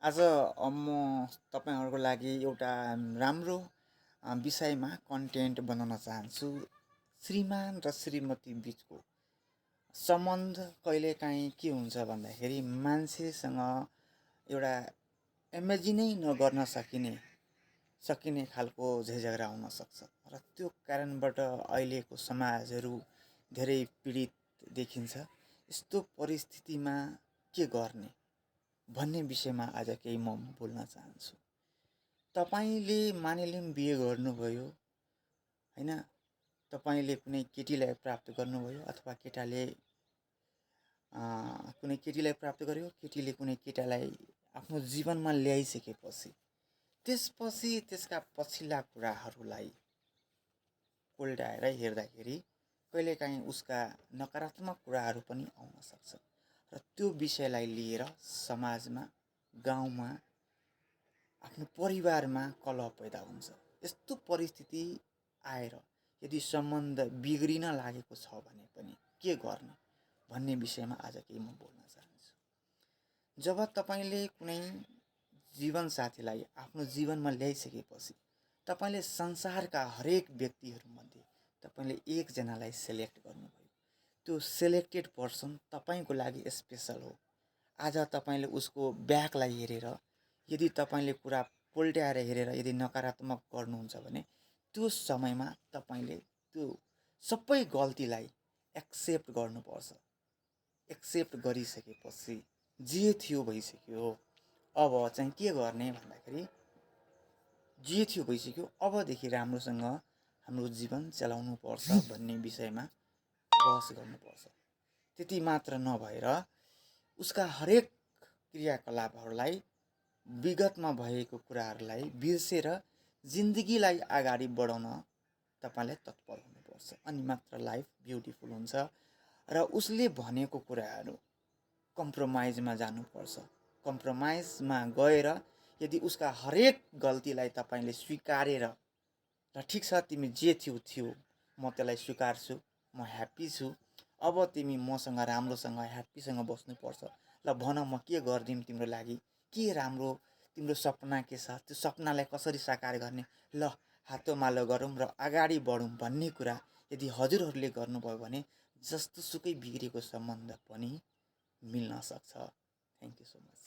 आज म तपाईँहरूको लागि एउटा राम्रो विषयमा कन्टेन्ट बनाउन चाहन्छु। श्रीमान र श्रीमती बिचको सम्बन्ध कहिलेकाहीँ के हुन्छ भन्दाखेरि मान्छेसँग एउटा इमेजिनै नगर्न सकिने खालको झैझगडा हुन सक्छ र त्यो कारणबाट अहिलेको समाजहरू धेरै पीडित देखिन्छ। यस्तो परिस्थितिमा के गर्ने भन्ने विषयमा आज केही म बोल्न चाहन्छु। तपाईँले मानिलिउँ बिहे गर्नुभयो हैन, तपाईँले कुनै केटीलाई प्राप्त गर्नुभयो अथवा केटाले कुनै केटीलाई प्राप्त गर्यो, केटीले कुनै केटालाई आफ्नो जीवनमा ल्याइसकेपछि त्यसपछि त्यसका पछिल्ला कुराहरूलाई कोल्टाएर हेर्दाखेरि कहिलेकाहीँ उसका नकारात्मक कुराहरू पनि आउन सक्छ र त्यो विषयलाई लिएर समाजमा, गाउँमा, आफ्नो परिवारमा कलह पैदा हुन्छ। यस्तो परिस्थिति आएर यदि सम्बन्ध बिग्रिन लागेको छ भने पनि के गर्ने भन्ने विषयमा आज केही म बोल्न चाहन्छु। जब तपाईँले कुनै जीवनसाथीलाई आफ्नो जीवनमा ल्याइसकेपछि तपाईँले संसारका हरेक व्यक्तिहरूमध्ये तपाईँले एकजनालाई सेलेक्ट गर्नुभयो। त्यो सेलेक्टेड पर्सन तपाईँको लागि स्पेसल हो। आज तपाईँले उसको ब्याकलाई हेरेर यदि तपाईँले कुरा पल्ट्याएर हेरेर यदि नकारात्मक गर्नुहुन्छ भने त्यो समयमा तपाईँले त्यो सबै गल्तीलाई एक्सेप्ट गर्नुपर्छ। एक्सेप्ट गरिसकेपछि जे थियो भइसक्यो। अब चाहिँ के गर्ने भन्दाखेरि जे थियो भइसक्यो, अबदेखि राम्रोसँग हाम्रो जीवन चलाउनु पर्छ भन्ने विषयमा बहस गर्नुपर्छ। त्यति मात्र नभएर उसका हरेक क्रियाकलापहरूलाई, विगतमा भएको कुराहरूलाई बिर्सेर जिन्दगीलाई अगाडि बढाउन तपाईँले तत्पर हुनुपर्छ। अनि मात्र लाइफ ब्युटिफुल हुन्छ र उसले भनेको कुराहरू कम्प्रोमाइजमा जानुपर्छ। कम्प्रोमाइजमा गएर यदि उसका हरेक गल्तीलाई तपाईँले स्वीकारेर र ठिक छ तिमी जे थियो म त्यसलाई स्वीकार्छु, म ह्याप्पी छु, अब तिमी मसँग राम्रोसँग ह्याप्पीसँग बस्नुपर्छ, ल भन म के गरिदिउँ तिम्रो लागि, के राम्रो, तिम्रो सपना के छ, त्यो सपनालाई कसरी साकार गर्ने, ल हातोमालो गरौँ र अगाडि बढौँ भन्ने कुरा यदि हजुरहरूले गर्नुभयो भने जस्तो सुकै बिग्रेको सम्बन्ध पनि मिल्न सक्छ। Thank you so much.